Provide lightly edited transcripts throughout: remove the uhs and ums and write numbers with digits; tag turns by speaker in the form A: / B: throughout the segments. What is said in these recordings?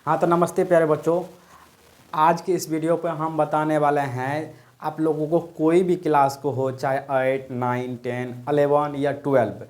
A: हाँ तो नमस्ते प्यारे बच्चों। आज के इस वीडियो पे हम बताने वाले हैं आप लोगों को कोई भी क्लास को हो, चाहे 8, 9, 10, 11 या 12,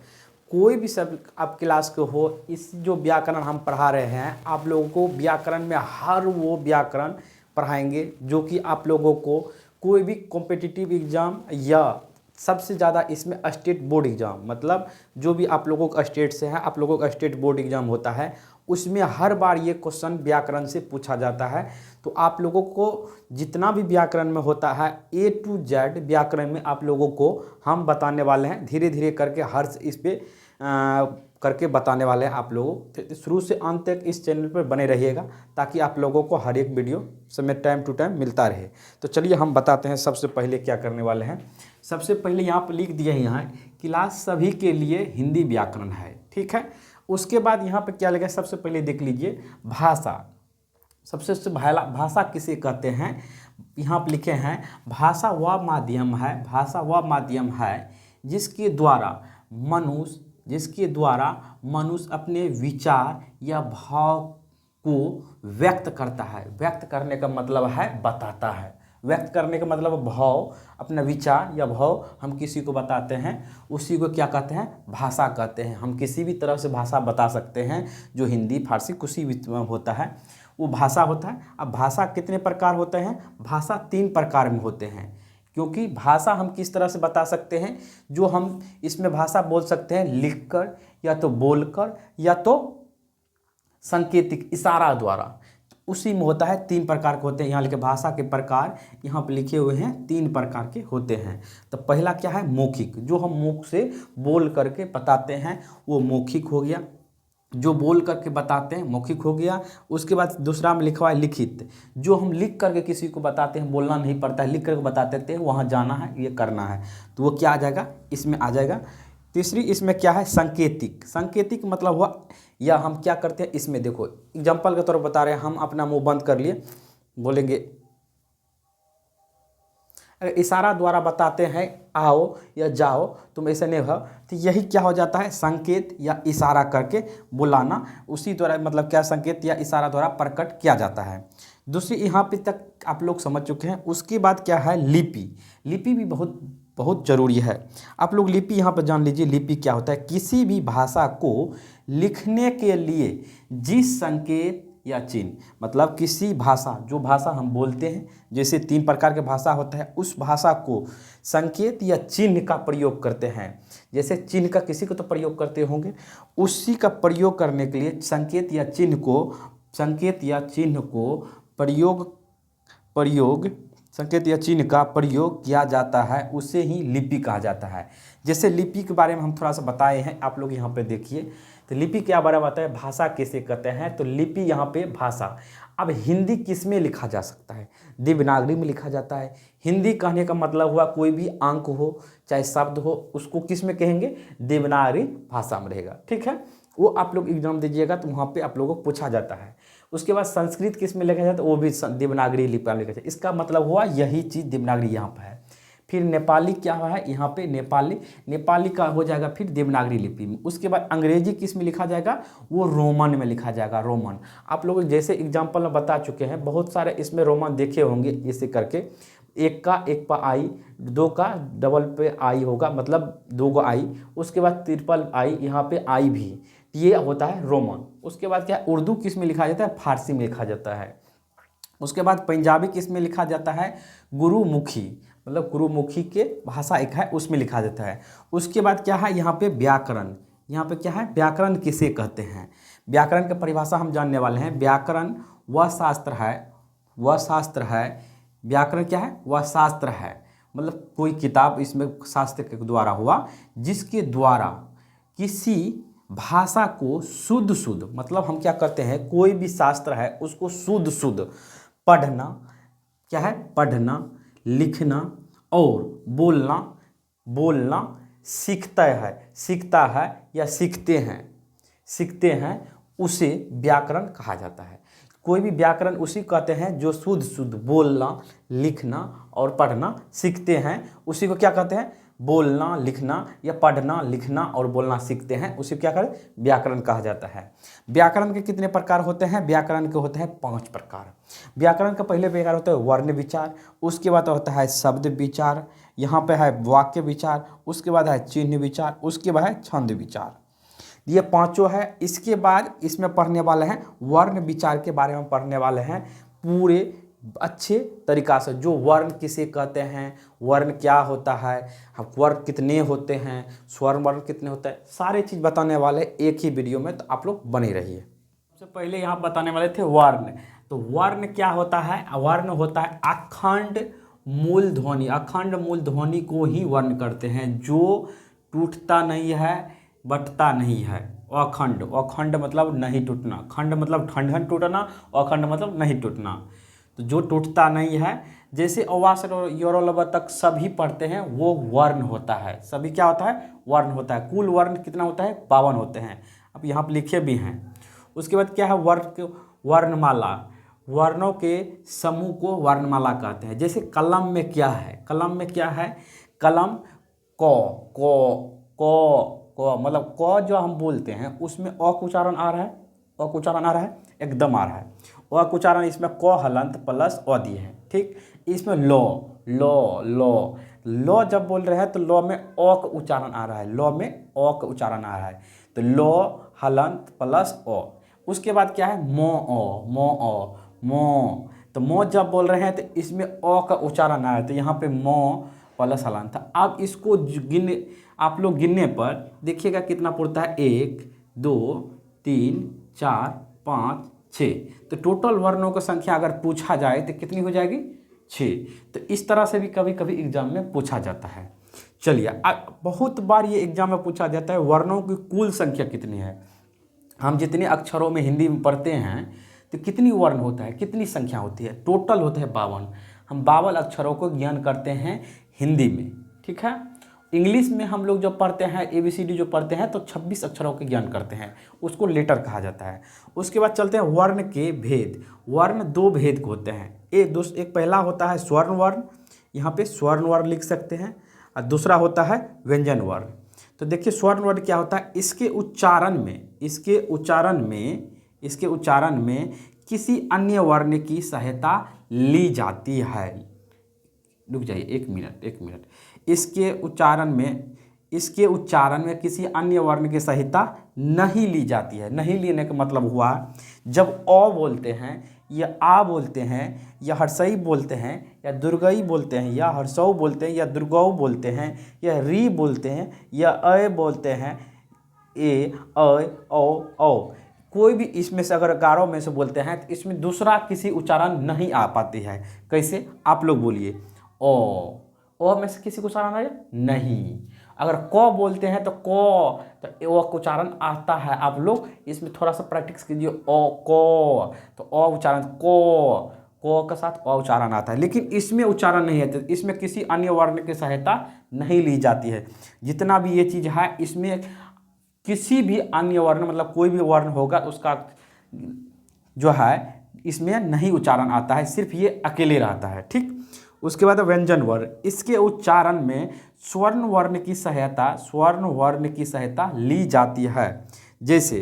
A: कोई भी सब आप क्लास को हो, इस जो व्याकरण हम पढ़ा रहे हैं आप लोगों को व्याकरण में हर वो व्याकरण पढ़ाएंगे जो कि आप लोगों को कोई भी कॉम्पिटिटिव एग्ज़ाम या सबसे ज़्यादा इसमें स्टेट बोर्ड एग्ज़ाम, मतलब जो भी आप लोगों का स्टेट से है, आप लोगों का स्टेट बोर्ड एग्ज़ाम होता है, उसमें हर बार ये क्वेश्चन व्याकरण से पूछा जाता है। तो आप लोगों को जितना भी व्याकरण में होता है A to Z व्याकरण में आप लोगों को हम बताने वाले हैं, धीरे धीरे करके हर इस पे करके बताने वाले हैं आप लोगों। तो शुरू से अंत तक इस चैनल पर बने रहिएगा ताकि आप लोगों को हर एक वीडियो समय टाइम टू टाइम मिलता रहे। तो चलिए हम बताते हैं सबसे पहले क्या करने वाले हैं। सबसे पहले यहाँ पर लिख दिया है, यहाँ क्लास सभी के लिए हिंदी व्याकरण है, ठीक है। उसके बाद यहाँ पे क्या लगा, सबसे पहले देख लीजिए भाषा। सबसे पहला भाषा किसे कहते हैं, यहाँ पे लिखे हैं भाषा वह माध्यम है, भाषा वह माध्यम है जिसके द्वारा मनुष्य अपने विचार या भाव को व्यक्त करता है। व्यक्त करने का मतलब है बताता है, व्यक्त करने का मतलब भाव, अपना विचार या भाव हम किसी को बताते हैं, उसी को क्या कहते हैं, भाषा कहते हैं। हम किसी भी तरह से भाषा बता सकते हैं, जो हिंदी फारसी किसी भी होता है वो भाषा होता है। अब भाषा कितने प्रकार होते हैं, भाषा 3 प्रकार में होते हैं। क्योंकि भाषा हम किस तरह से बता सकते हैं, जो हम इसमें भाषा बोल सकते हैं लिखकर या तो बोलकर या तो सांकेतिक इशारा द्वारा, उसी में होता है। 3 प्रकार के होते हैं। यहाँ लिखे भाषा के प्रकार, यहाँ पे लिखे हुए हैं 3 प्रकार के होते हैं। तो पहला क्या है, मौखिक, जो हम मुख से बोल करके बताते हैं वो मौखिक हो गया, जो बोल करके बताते हैं मौखिक हो गया। उसके बाद दूसरा में लिखा हुआ है लिखित, जो हम लिख करके किसी को बताते हैं, बोलना नहीं पड़ता है, लिख करके बताते थे वहाँ जाना है, ये करना है, तो वो क्या आ जाएगा, इसमें आ जाएगा। तीसरी इसमें क्या है, सांकेतिक। सांकेतिक मतलब हुआ, या हम क्या करते हैं इसमें, देखो एग्जाम्पल के तौर पर बता रहे हैं, हम अपना मुंह बंद कर लिए, बोलेंगे, अगर इशारा द्वारा बताते हैं आओ या जाओ, तुम ऐसे नहीं हो, तो यही क्या हो जाता है, संकेत या इशारा करके बुलाना, उसी द्वारा मतलब क्या संकेत या इशारा द्वारा प्रकट किया जाता है। दूसरी यहाँ पे तक आप लोग समझ चुके हैं। उसके बाद क्या है, लिपि। लिपि भी बहुत बहुत ज़रूरी है। आप लोग लिपि यहाँ पर जान लीजिए, लिपि क्या होता है, किसी भी भाषा को लिखने के लिए जिस संकेत या चिन्ह, मतलब किसी भाषा, जो भाषा हम बोलते हैं, जैसे 3 प्रकार के भाषा होता है, उस भाषा को संकेत या चिन्ह का प्रयोग करते हैं। जैसे चिन्ह का किसी को तो प्रयोग करते होंगे, उसी का प्रयोग करने के लिए संकेत या चिन्ह को संकेत या चिन्ह का प्रयोग किया जाता है, उसे ही लिपि कहा जाता है। जैसे लिपि के बारे में हम थोड़ा सा बताए हैं, आप लोग यहाँ पे देखिए। तो लिपि क्या बारे में आता है, भाषा किसे कहते हैं, तो लिपि यहाँ पे भाषा। अब हिंदी किस में लिखा जा सकता है, देवनागरी में लिखा जाता है। हिंदी कहने का मतलब हुआ कोई भी अंक हो चाहे शब्द हो, उसको किस में कहेंगे, देवनागरी भाषा में रहेगा, ठीक है। वो आप लोग एग्जाम दीजिएगा तो वहाँ पे आप लोगों को पूछा जाता है। उसके बाद संस्कृत किस में लिखा जाता है, वो भी देवनागरी लिपि में लिखा जाता है। इसका मतलब हुआ यही चीज़ देवनागरी यहाँ पर है। फिर नेपाली क्या हुआ है, यहाँ पे नेपाली का हो जाएगा फिर देवनागरी लिपि में। उसके बाद अंग्रेजी किस में लिखा जाएगा, वो रोमन में लिखा जाएगा, रोमन। आप लोग जैसे एग्जाम्पल में बता चुके हैं, बहुत सारे इसमें रोमन देखे होंगे, जैसे करके एक पर आई, 2 का डबल पे आई होगा, मतलब 2 आई, उसके बाद ट्रिपल आई, यहाँ पे आई भी, ये होता है रोमन। उसके बाद क्या है, उर्दू किस में लिखा जाता है, फारसी में लिखा जाता है। उसके बाद पंजाबी किस में लिखा जाता है, गुरुमुखी, मतलब गुरुमुखी के भाषा एक है, उसमें लिखा जाता है। उसके बाद क्या है, यहाँ पे व्याकरण। यहाँ पे क्या है, व्याकरण किसे कहते हैं, व्याकरण की परिभाषा हम जानने वाले हैं। व्याकरण वह शास्त्र है, व्याकरण क्या है, वह शास्त्र है, मतलब कोई किताब इसमें शास्त्र के द्वारा हुआ, जिसके द्वारा किसी भाषा को शुद्ध, मतलब हम क्या करते हैं, कोई भी शास्त्र है उसको शुद्ध पढ़ना, क्या है, पढ़ना, लिखना और बोलना सीखता है या सीखते हैं, उसे व्याकरण कहा जाता है। कोई भी व्याकरण उसी कहते हैं जो शुद्ध बोलना, लिखना और पढ़ना सीखते हैं, उसी को क्या कहते हैं, बोलना लिखना या पढ़ना लिखना और बोलना सीखते हैं, उसे क्या करें, व्याकरण कहा जाता है। व्याकरण के कितने प्रकार होते हैं, व्याकरण के होते हैं 5 प्रकार। व्याकरण का पहले प्रकार होता है वर्ण विचार, उसके बाद होता है शब्द विचार, यहाँ पे है वाक्य विचार, उसके बाद है चिन्ह विचार, उसके बाद है छंद विचार। ये पांचों है। इसके बाद इसमें पढ़ने वाले हैं वर्ण विचार के बारे में पढ़ने वाले हैं पूरे अच्छे तरीक़ा से, जो वर्ण किसे कहते हैं, वर्ण क्या होता है, वर्ण कितने होते हैं, स्वर वर्ण कितने होते हैं, सारे चीज़ बताने वाले एक ही वीडियो में, तो आप लोग बने रहिए। सबसे पहले यहाँ बताने वाले थे वर्ण। तो वर्ण क्या होता है, वर्ण होता है अखंड मूल ध्वनि, अखंड मूल ध्वनि को ही वर्ण करते हैं, जो टूटता नहीं है बटता नहीं है। अखंड, अखंड मतलब नहीं टूटना, खंड मतलब ठंडन टूटना, अखंड मतलब नहीं टूटना, तो जो टूटता नहीं है। जैसे अवा से योरलवा तक सभी पढ़ते हैं, वो वर्ण होता है। सभी क्या होता है, वर्ण होता है। कुल वर्ण कितना होता है, 52 होते हैं। अब यहाँ पर लिखे भी हैं। उसके बाद क्या है, वर्णमाला, वर्णों के समूह को वर्णमाला कहते हैं। जैसे कलम में क्या है, कलम में क्या है, कलम क मतलब क जो हम बोलते हैं उसमें अ का उच्चारण आ रहा है, अ का उच्चारण आ रहा है, एकदम आ रहा है। अ का उच्चारण इसमें क हलंत प्लस अ दिए हैं, ठीक। इसमें लो लो लो लो जब बोल रहे हैं तो लो में अ का उच्चारण आ रहा है, लो में अ का उच्चारण आ रहा है, तो लो हलंत प्लस अ। उसके बाद क्या है, मो, तो मो जब बोल रहे हैं तो इसमें अ का उच्चारण आ रहा है, तो यहाँ पे मो प्लस हलंत था। अब इसको आप लोग गिनने पर देखिएगा कितना पड़ता है, 1 2 3 4 5 6। तो टोटल वर्णों की संख्या अगर पूछा जाए तो कितनी हो जाएगी, 6। तो इस तरह से भी कभी कभी एग्जाम में पूछा जाता है। चलिए, बहुत बार ये एग्जाम में पूछा जाता है वर्णों की कुल संख्या कितनी है। हम जितने अक्षरों में हिंदी में पढ़ते हैं तो कितनी वर्ण होता है, कितनी संख्या होती है, टोटल होते हैं 52। हम 52 अक्षरों को ज्ञान करते हैं हिंदी में, ठीक है। इंग्लिश में हम लोग जब पढ़ते हैं ABCD जो पढ़ते हैं तो 26 अक्षरों के ज्ञान करते हैं, उसको लेटर कहा जाता है। उसके बाद चलते हैं वर्ण के भेद। वर्ण 2 भेद के होते हैं। एक पहला होता है स्वर्ण वर्ण, यहाँ पे स्वर्ण वर्ण लिख सकते हैं, और दूसरा होता है व्यंजन वर्ण। तो देखिए स्वर्ण वर्ण क्या होता है, इसके उच्चारण में किसी अन्य वर्ण की सहायता ली जाती है। रुक जाइए, एक मिनट। इसके उच्चारण में किसी अन्य वर्ण की सहायता नहीं ली जाती है। नहीं लेने का मतलब हुआ, जब अ बोलते हैं या आ बोलते हैं या हर्षई बोलते हैं या दुर्गई बोलते हैं या हर्षऊ बोलते हैं या दुर्गऊ बोलते हैं या री बोलते हैं या अ बोलते हैं, ए औ कोई भी इसमें से अगर 11 में से बोलते हैं तो इसमें दूसरा किसी उच्चारण नहीं आ पाती है। कैसे, आप लोग बोलिए, ओ में से किसी को उच्चारण आया नहीं। अगर क बोलते हैं तो क, तो ओ का उच्चारण आता है। आप लोग इसमें थोड़ा सा प्रैक्टिस कीजिए, ओ को, तो ओ उच्चारण को के साथ ओ उच्चारण आता है, लेकिन इसमें उच्चारण नहीं आता, इसमें किसी अन्य वर्ण की सहायता नहीं ली जाती है। जितना भी ये चीज़ है, इसमें किसी भी अन्य वर्ण मतलब कोई भी वर्ण होगा उसका जो है इसमें नहीं उच्चारण आता है, सिर्फ ये अकेले रहता है, ठीक। उसके बाद व्यंजन वर्ण, इसके उच्चारण में स्वर्ण वर्ण की सहायता ली जाती है। जैसे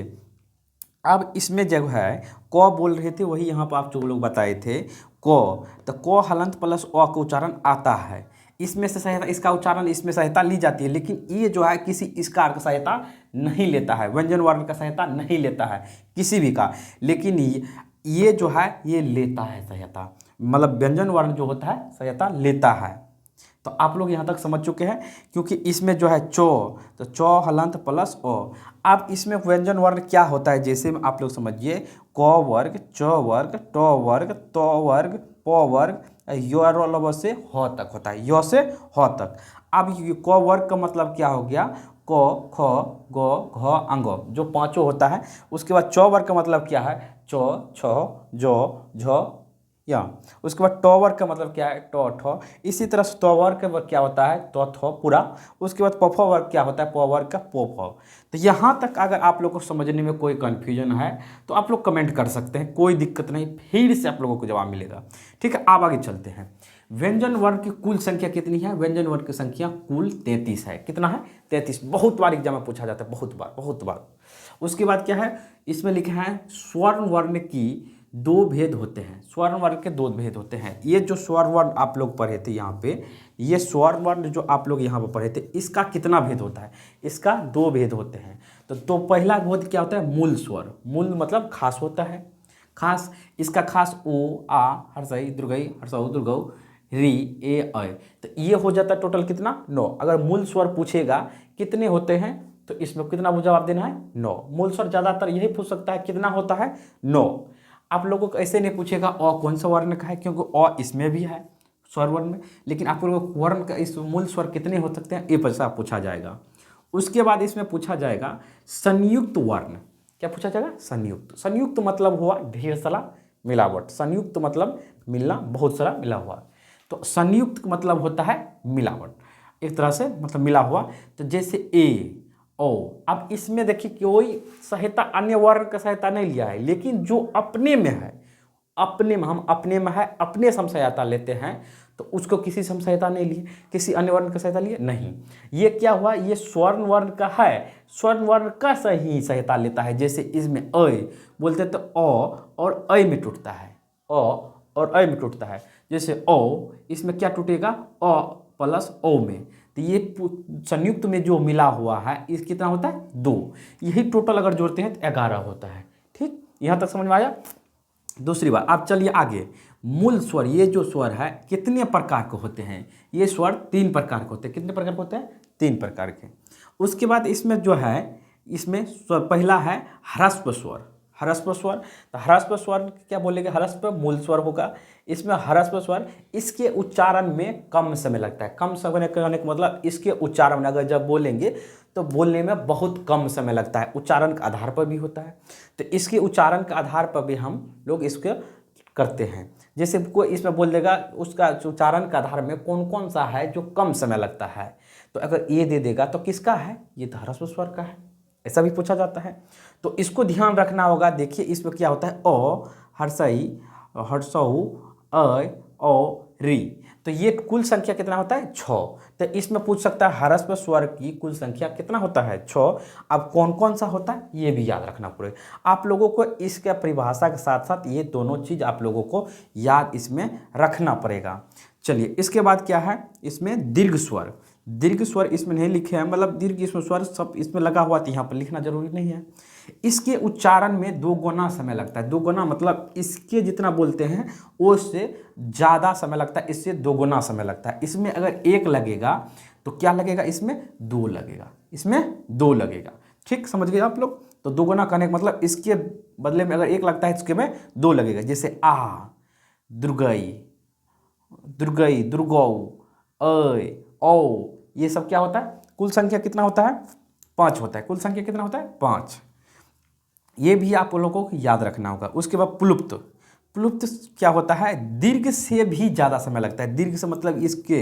A: अब इसमें जब है क बोल रहे थे, वही यहाँ पर आप जो लोग बताए थे क, तो क हलंत प्लस अ का उच्चारण आता है, इसमें से सहायता, इसका उच्चारण इसमें सहायता ली जाती है। लेकिन ये जो है किसी इसकार का सहायता नहीं लेता है, व्यंजन वर्ण का सहायता नहीं लेता है किसी भी का, लेकिन ये जो है ये लेता है सहायता, मतलब व्यंजन वर्ण जो होता है सहायता लेता है। तो आप लोग यहाँ तक समझ चुके हैं, क्योंकि इसमें जो है चो, तो चो हलंत प्लस ओ। अब इसमें व्यंजन वर्ण क्या होता है, जैसे आप लोग समझिए, क वर्ग, च वर्ग, ट वर्ग, त वर्ग, प वर्ग, यो से ह तक होता है, यो से ह तक। अब क वर्ग का मतलब क्या हो गया, क ख ग घ अंग, जो पांचों होता है। उसके बाद च वर्ग का मतलब क्या है, च छ जो झ या उसके बाद टॉ वर्ग का मतलब क्या है, टॉ ठॉ। इसी तरह से टॉ वर्ग का वर्ग क्या होता है, तो थॉ पूरा। उसके बाद पफो वर्ग क्या होता है, पो वर्ग का पो फो। तो यहाँ तक अगर आप लोग को समझने में कोई कन्फ्यूजन है तो आप लोग कमेंट कर सकते हैं, कोई दिक्कत नहीं, फिर से आप लोगों को जवाब मिलेगा। ठीक है, आप आगे चलते हैं। व्यंजन वर्ग की कुल संख्या कितनी है, व्यंजन वर्ग की संख्या कुल 33 है। कितना है, 33। बहुत बार एग्जाम में पूछा जाता है, बहुत बार बहुत बार। उसके बाद क्या है, इसमें लिखा है स्वर्ण वर्ण की दो भेद होते हैं। स्वर्ण वर्ण के दो भेद होते हैं। ये जो स्वर्ण वर्ण आप लोग पढ़े थे यहाँ पे, ये स्वर्ण वर्ण जो आप लोग यहाँ पे पढ़े थे, इसका कितना भेद होता है, इसका दो भेद होते हैं। तो पहला भेद क्या होता है, मूल स्वर। मूल मतलब खास होता है, खास। इसका खास ओ आ हर्षई दुर्गई हर्षऊ दुर्गऊ री ए अ। तो ये हो जाता है टोटल कितना, 9। अगर मूल स्वर पूछेगा कितने होते हैं तो इसमें कितना जवाब देना है, 9। मूल स्वर ज़्यादातर यही पूछ सकता है, कितना होता है, 9। आप लोगों को ऐसे नहीं पूछेगा अ कौन सा वर्ण का है, क्योंकि अ इसमें भी है स्वर वर्ण में, लेकिन आप लोगों को वर्ण का इस मूल स्वर कितने हो सकते हैं, ये पैसा पूछा जाएगा। उसके बाद इसमें पूछा जाएगा संयुक्त वर्ण। क्या पूछा जाएगा, संयुक्त। संयुक्त मतलब हुआ ढेर सारा मिलावट। संयुक्त मतलब मिलना, बहुत सारा मिला हुआ। तो संयुक्त मतलब होता है मिलावट, एक तरह से मतलब मिला हुआ। तो जैसे ए ओ, अब इसमें देखिए कोई सहायता अन्य वर्ण का सहायता नहीं लिया है, लेकिन जो अपने में है, अपने में, हम अपने में है, अपने से हम सहायता लेते हैं, तो उसको किसी से हम सहायता नहीं लिए, किसी अन्य वर्ण का सहायता लिए नहीं। ये क्या हुआ, ये स्वर्ण वर्ण का है, स्वर्ण वर्ण का सही सहायता लेता है। जैसे इसमें अ बोलते तो अ और अ में टूटता है, अ और अ में टूटता है। जैसे ओ, इसमें क्या टूटेगा, अ प्लस ओ में। तो ये संयुक्त में जो मिला हुआ है, इस कितना होता है, 2। यही टोटल अगर जोड़ते हैं तो 11 होता है। ठीक, यहाँ तक समझ में आया। दूसरी बात, आप चलिए आगे। मूल स्वर, ये जो स्वर है कितने प्रकार के होते हैं, ये स्वर 3 प्रकार के होते हैं। कितने प्रकार के होते हैं, 3 प्रकार के। उसके बाद इसमें जो है, इसमें स्वर पहला है ह्रस्व स्वर। ह्रस्व स्वर, तो ह्रस्व स्वर क्या बोलेंगे, ह्रस्व मूल स्वर होगा। इसमें ह्रस्व स्वर, इसके उच्चारण में कम समय लगता है। कम समय करने का मतलब इसके उच्चारण में अगर जब बोलेंगे तो बोलने में बहुत कम समय लगता है, उच्चारण के आधार पर भी होता है। तो इसके उच्चारण के आधार पर भी हम लोग इसके करते हैं। जैसे कोई इसमें बोल देगा, उसका उच्चारण के आधार में कौन कौन सा है जो कम समय लगता है, तो अगर ये दे देगा तो किसका है, ये तो ह्रस्व स्वर का है, ऐसा भी पूछा जाता है। तो इसको ध्यान रखना होगा। देखिए इसमें क्या होता है, अ हर्षई हर्षऊ अ ओ री। तो ये कुल संख्या कितना होता है, 6। तो इसमें पूछ सकता है ह्रस्व स्वर की कुल संख्या कितना होता है, 6। अब कौन कौन सा होता है ये भी याद रखना पड़ेगा आप लोगों को। इसके परिभाषा के साथ साथ ये दोनों चीज़ आप लोगों को याद इसमें रखना पड़ेगा। चलिए इसके बाद क्या है, इसमें दीर्घ स्वर। दीर्घ स्वर इसमें नहीं लिखे हैं, मतलब दीर्घ इसमें स्वर सब इसमें लगा हुआ, तो यहाँ पर लिखना जरूरी नहीं है। इसके उच्चारण में 2 गुना समय लगता है। 2 गुना मतलब इसके जितना बोलते हैं उससे ज़्यादा समय लगता है, इससे 2 गुना समय लगता है। इसमें अगर 1 लगेगा तो क्या लगेगा, इसमें 2 लगेगा, इसमें 2 लगेगा। ठीक, समझ गए आप लोग। तो 2 गुना करने का मतलब इसके बदले में अगर 1 लगता है, इसके में 2 लगेगा। जैसे आ दुर्गई दुर्गई दुर्गौ अ ओ, ये सब क्या होता है, कुल संख्या कितना होता है, 5 होता है। कुल संख्या कितना होता है, 5। ये भी आप लोगों को याद रखना होगा। उसके बाद प्लुप्त। प्लुप्त क्या होता है, दीर्घ से भी ज़्यादा समय लगता है। दीर्घ से मतलब इसके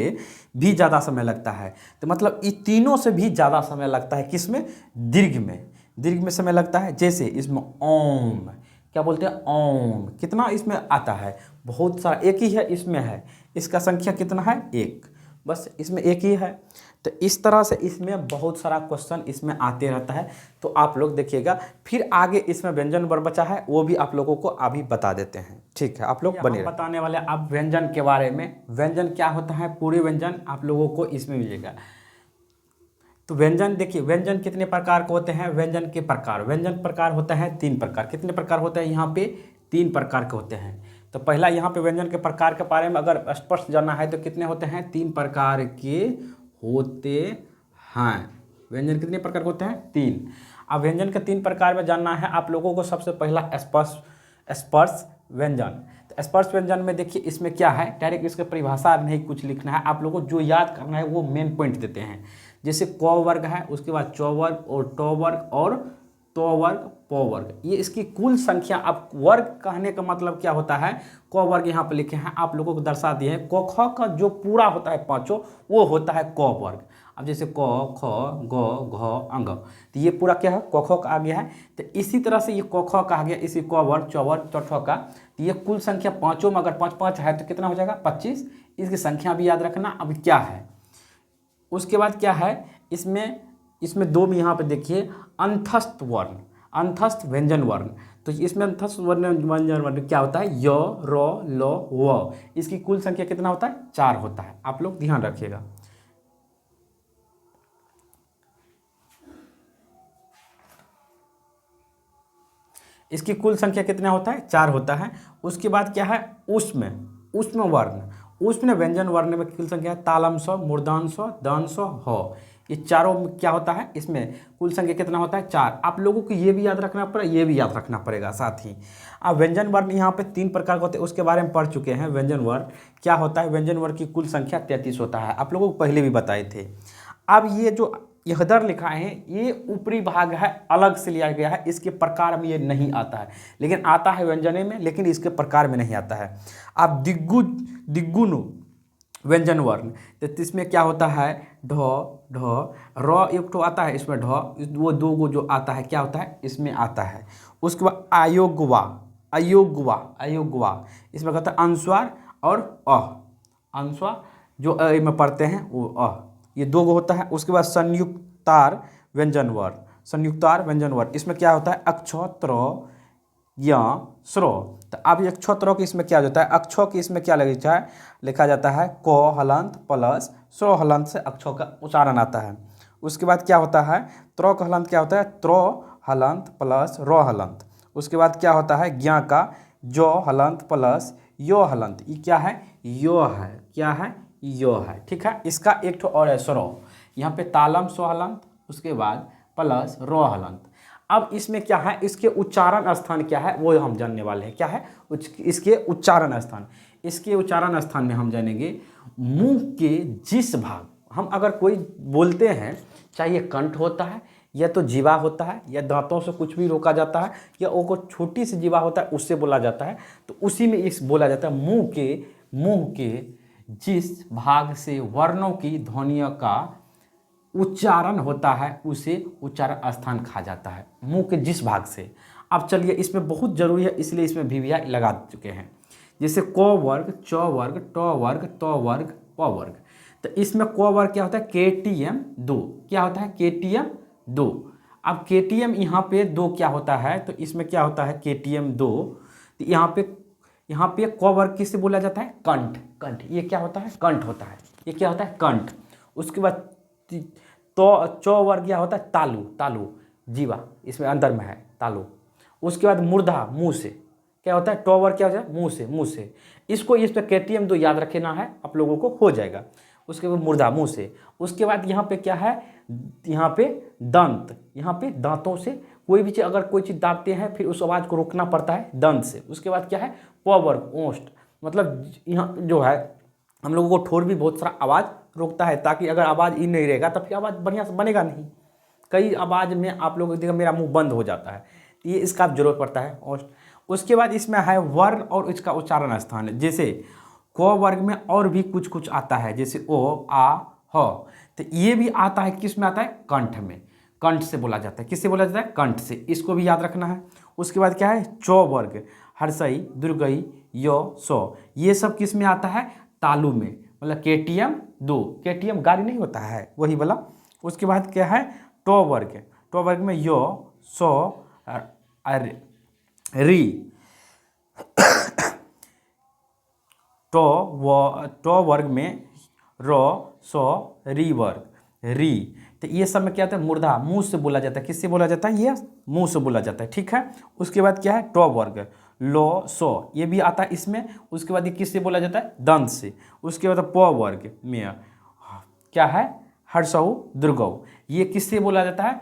A: भी ज़्यादा समय लगता है, तो मतलब ये तीनों से भी ज़्यादा समय लगता है किसमें, दीर्घ में। दीर्घ में समय लगता है। जैसे इसमें ओम, क्या बोलते हैं, ओम। कितना इसमें आता है, बहुत सारा, एक ही है इसमें है। इसका संख्या कितना है, 1, बस इसमें 1 ही है। तो इस तरह से इसमें बहुत सारा क्वेश्चन इसमें आते रहता है, तो आप लोग देखिएगा। फिर आगे इसमें व्यंजन वर्ग बचा है, वो भी आप लोगों को अभी बता देते हैं। ठीक है, आप लोग बने बताने वाले अब व्यंजन के बारे में। व्यंजन क्या होता है, पूरे व्यंजन आप लोगों को इसमें मिलेगा। तो व्यंजन देखिए, व्यंजन कितने प्रकार के होते हैं, व्यंजन के प्रकार। व्यंजन प्रकार होता है 3 प्रकार। कितने प्रकार होते हैं यहाँ पे, 3 प्रकार के होते हैं। तो पहला यहाँ पे व्यंजन के प्रकार के बारे में अगर स्पष्ट जानना है तो कितने होते हैं, 3 प्रकार के होते हैं। व्यंजन कितने प्रकार के होते हैं, 3। अब व्यंजन के 3 प्रकार में जानना है आप लोगों को। सबसे पहला स्पर्श व्यंजन। तो स्पर्श व्यंजन में देखिए इसमें क्या है, डायरेक्ट इसके परिभाषा नहीं कुछ लिखना है, आप लोगों को जो याद करना है वो मेन पॉइंट देते हैं। जैसे क वर्ग है, उसके बाद च वर्ग और ट वर्ग और तो वर्ग, पो वर्ग, ये इसकी कुल संख्या। अब वर्ग कहने का मतलब क्या होता है, क वर्ग यहाँ पे लिखे हैं, आप लोगों को दर्शा दिए हैं। क ख का जो पूरा होता है पांचों, वो होता है क वर्ग। अब जैसे क ख ग घ अंग, तो ये पूरा क्या है, क ख का आ गया है। तो इसी तरह से ये क ख का आ गया, इसी क वर्ग, च वर्ग, च ठ का। तो ये कुल संख्या पांचों में अगर 5 5 है तो कितना हो जाएगा, 25। इसकी संख्या भी याद रखना। अब क्या है, उसके बाद क्या है, इसमें दो में यहाँ पे देखिए अंतस्थ वर्ण, अंतस्थ व्यंजन वर्ण। तो इसमें अंतस्थ वर्ण व्यंजन वर्ण क्या होता है, य र ल व। इसकी कुल संख्या कितना होता है, 4 होता है। आप लोग ध्यान रखिएगा। इसकी कुल संख्या कितना होता है, 4 होता है। उसके बाद क्या है, उष्म, उष्म वर्ण, उष्म व्यंजन वर्ण में कुल संख्या है तालम स, मूर्धान स, दान स, ह। ये चारों में क्या होता है, इसमें कुल संख्या कितना होता है, 4। आप लोगों को ये भी याद रखना पड़ेगा, ये भी याद रखना पड़ेगा साथ ही। अब व्यंजन वर्ण यहाँ पे 3 प्रकार के होते हैं, उसके बारे में पढ़ चुके हैं। व्यंजन वर्ण क्या होता है, व्यंजन वर्ण की कुल संख्या 33 होता है, आप लोगों को पहले भी बताए थे। अब ये जो इधर लिखा है, ये ऊपरी भाग है, अलग से लिया गया है, इसके प्रकार में ये नहीं आता है, लेकिन आता है व्यंजने में, लेकिन इसके प्रकार में नहीं आता है। आप दिग्गुण व्यंजन वर्ण, तो इसमें क्या होता है, ढ ढ र एक तो आता है, इसमें ढ, वो दो को जो आता है क्या होता है, इसमें आता है। उसके बाद अयोग्वा, अयोग्वा, अयोग्वा, इसमें कहता है अनुस्वार और अनुस्वार जो में पढ़ते हैं वो ये 2 गो होता है। उसके बाद संयुक्तार व्यंजन वर्ण, संयुक्तार व्यंजन वर्ण, इसमें क्या होता है, अक्ष, त्र, या स्रो। तो अब एक छत्र की इसमें क्या होता है, अक्षों की इसमें क्या लिखा जाता है क हलंत प्लस स्रो हलंत से अक्षों का उच्चारण आता है। उसके बाद क्या होता है, त्रो का हलंत क्या होता है, त्रो हलंत प्लस रो हलंत। उसके बाद क्या होता है, ज्ञा का जो हलंत प्लस यो हलंत, ये क्या है, यो है, क्या है, यो है। ठीक है, इसका एक ठो और है स्रो, यहाँ पे तालम स्व हलंत, उसके बाद प्लस रो हलंत। अब इसमें क्या है, इसके उच्चारण स्थान क्या है वो हम जानने वाले हैं। क्या है, इसके उच्चारण स्थान, इसके उच्चारण स्थान में हम जानेंगे मुंह के जिस भाग, हम अगर कोई बोलते हैं, चाहे कंठ होता है या तो जीवा होता है या दांतों से कुछ भी रोका जाता है या वो छोटी सी जीवा होता है उससे बोला जाता है, तो उसी में इस बोला जाता है मुंह के जिस भाग से वर्णों की ध्वनियों का उच्चारण होता है उसे उच्चारण स्थान कहा जाता है, मुंह के जिस भाग से। अब चलिए, इसमें बहुत जरूरी है, इसलिए इसमें भी लगा चुके हैं। जैसे क वर्ग, च वर्ग, ट वर्ग, त वर्ग, प वर्ग। तो इसमें क वर्ग क्या होता है, KTM 2, क्या होता है, KTM 2। अब KTM यहाँ पे 2 क्या होता है, तो इसमें क्या होता है KTM 2, तो यहाँ पे क वर्ग किससे बोला जाता है, कंठ, कंठ, ये क्या होता है, कंठ होता है, ये क्या होता है, कंठ। उसके बाद तो च वर्ग क्या होता है, तालु, तालु जीवा, इसमें अंदर में है तालु। उसके बाद मूर्धा, मुंह से, क्या होता है, ट वर्ग क्या होता है, मुंह से, मुंह से। इसको इस पर KTM 2 याद रखना है, आप लोगों को हो जाएगा। उसके बाद मूर्धा, मुंह से। उसके बाद यहाँ पे क्या है, यहाँ पे दंत, यहाँ पे दांतों से कोई भी चीज़, अगर कोई चीज़ दाबते हैं फिर उस आवाज़ को रोकना पड़ता है दंत से। उसके बाद क्या है, प वर्ग, ओष्ठ, मतलब यहाँ जो है हम लोगों को ठोर भी बहुत सारा आवाज़ रोकता है, ताकि अगर आवाज़ ही नहीं रहेगा तब फिर आवाज़ बढ़िया से बनेगा नहीं। कई आवाज़ में आप लोगों को देखा मेरा मुंह बंद हो जाता है, तो ये इसका जरूरत पड़ता है। और उसके बाद इसमें है वर्ण और इसका उच्चारण स्थान, जैसे क वर्ग में और भी कुछ कुछ आता है, जैसे ओ, आ, ह, तो ये भी आता है, किस में आता है, कंठ में, कंठ से बोला जाता है। किससे बोला जाता है, कंठ से, इसको भी याद रखना है। उसके बाद क्या है, चौ वर्ग, हर्षई, दुर्गई, यो, सो, ये सब किस में आता है, तालु में, मतलब KTM 2, KTM गाड़ी नहीं होता है वही वाला। उसके बाद क्या है, टो वर्ग, टो वर्ग में यो, सो, री, टो वर्ग में रो, सो, री वर्ग, री। तो ये सब में क्या होता है, मूर्धा, मुंह से बोला जाता है। किससे बोला जाता है, ये मुंह से बोला जाता है। ठीक है, उसके बाद क्या है, टो वर्ग, लो, सो, ये भी आता है इसमें। उसके बाद ये किससे बोला जाता है, दंत से। उसके बाद प वर्ग में क्या है, हर्षऊ, दुर्गऊ, ये किससे बोला जाता है,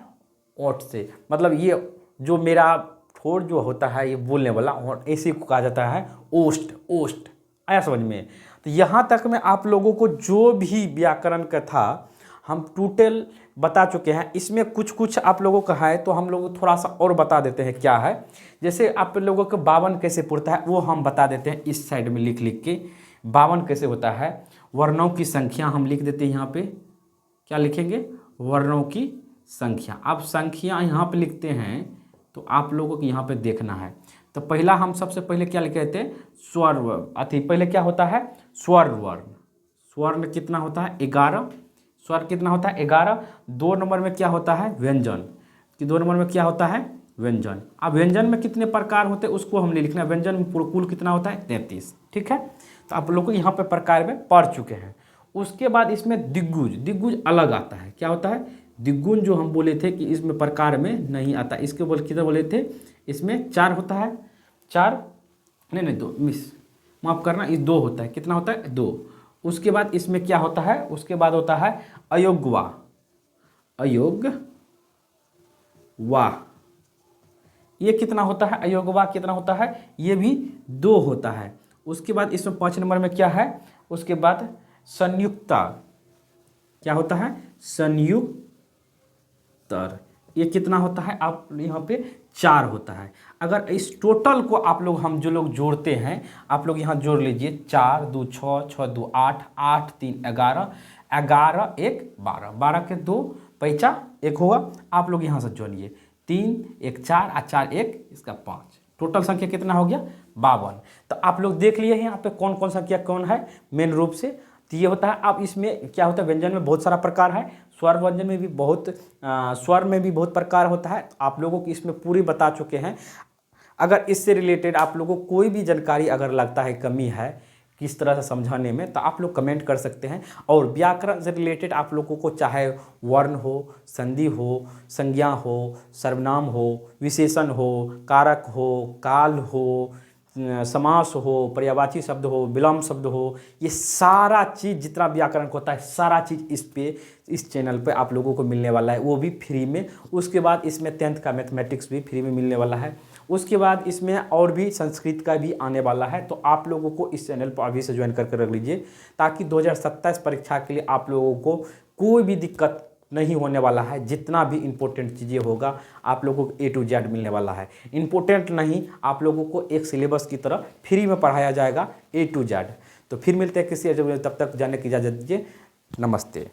A: ओठ से, मतलब ये जो मेरा ठोर जो होता है ये बोलने वाला, और ऐसे को कहा जाता है ओष्ठ, ओष्ठ। आया समझ में। तो यहाँ तक में आप लोगों को जो भी व्याकरण का था हम टोटल बता चुके हैं। इसमें कुछ कुछ आप लोगों का है तो हम लोग थोड़ा सा और बता देते हैं क्या है। जैसे आप लोगों को 52 कैसे पुरता है वो हम बता देते हैं इस साइड में लिख लिख के। 52 कैसे होता है, वर्णों की संख्या हम लिख देते हैं यहाँ पे। क्या लिखेंगे, वर्णों की संख्या। अब संख्या यहाँ पे लिखते हैं तो आप लोगों को यहाँ पे देखना है। तो पहला हम सबसे पहले क्या लिखे थे, स्वर पहले क्या होता है, स्वर वर्ण। स्वर्ण कितना होता है, 11। स्वर कितना होता है, 11। 2 नंबर में क्या होता है, व्यंजन। कि 2 नंबर में क्या होता है, व्यंजन। अब व्यंजन में कितने प्रकार होते हैं उसको हमने लिखना है। व्यंजन में कुल कितना होता है, 33। ठीक है, तो आप लोग को यहाँ पे प्रकार में पढ़ चुके हैं। उसके बाद इसमें दिग्गुज। दिग्गुज अलग आता है, क्या होता है, दिग्गुण जो हम बोले थे कि इसमें प्रकार में नहीं आता। इसके कितने बोले थे, इसमें 4 होता है। 4 नहीं 2 मिस माफ़ करना, इस 2 होता है। कितना होता है, 2। उसके बाद इसमें क्या होता है, उसके बाद होता है अयोग्वा। अयोग्वा ये कितना होता है, अयोग्वा कितना होता है, ये भी 2 होता है। उसके बाद इसमें 5 नंबर में क्या है, उसके बाद संयुक्ता। क्या होता है, संयुक्तर। ये कितना होता है, आप यहाँ पे 4 होता है। अगर इस टोटल को आप लोग हम जो लोग जोड़ते हैं, आप लोग यहाँ जोड़ लीजिए। 4 2 6, 6 2 8, 8 3 11, 11 1 12, 12 के 2 पैंचा 1 होगा। आप लोग यहाँ से जोड़िए, 3 1 4 और 4 1 इसका 5। टोटल संख्या कितना हो गया, 52। तो आप लोग देख लिए यहाँ पे कौन कौन संख्या कौन है मेन रूप से। तो ये होता है। अब इसमें क्या होता है, व्यंजन में बहुत सारा प्रकार है, स्वर व्यंजन में भी बहुत स्वर में भी बहुत प्रकार होता है। आप लोगों को इसमें पूरी बता चुके हैं। अगर इससे रिलेटेड आप लोगों को कोई भी जानकारी अगर लगता है कमी है किस तरह से समझाने में, तो आप लोग कमेंट कर सकते हैं। और व्याकरण से रिलेटेड आप लोगों को चाहे वर्ण हो, संधि हो, संज्ञा हो, सर्वनाम हो, विशेषण हो, कारक हो, काल हो, समास हो, पर्यायवाची शब्द हो, विलोम शब्द हो, ये सारा चीज़ जितना व्याकरण होता है सारा चीज़ इस चैनल पे आप लोगों को मिलने वाला है, वो भी फ्री में। उसके बाद इसमें 10th का मैथमेटिक्स भी फ्री में मिलने वाला है। उसके बाद इसमें और भी संस्कृत का भी आने वाला है। तो आप लोगों को इस चैनल पर अभी से ज्वाइन करके रख लीजिए, ताकि 2027 परीक्षा के लिए आप लोगों को कोई भी दिक्कत नहीं होने वाला है। जितना भी इम्पोर्टेंट चीज़ें होगा आप लोगों को A to Z मिलने वाला है। इम्पोर्टेंट नहीं, आप लोगों को एक सिलेबस की तरह फ्री में पढ़ाया जाएगा A to Z। तो फिर मिलते हैं किसी, तब तक जाने की इजाज़त दीजिए। नमस्ते।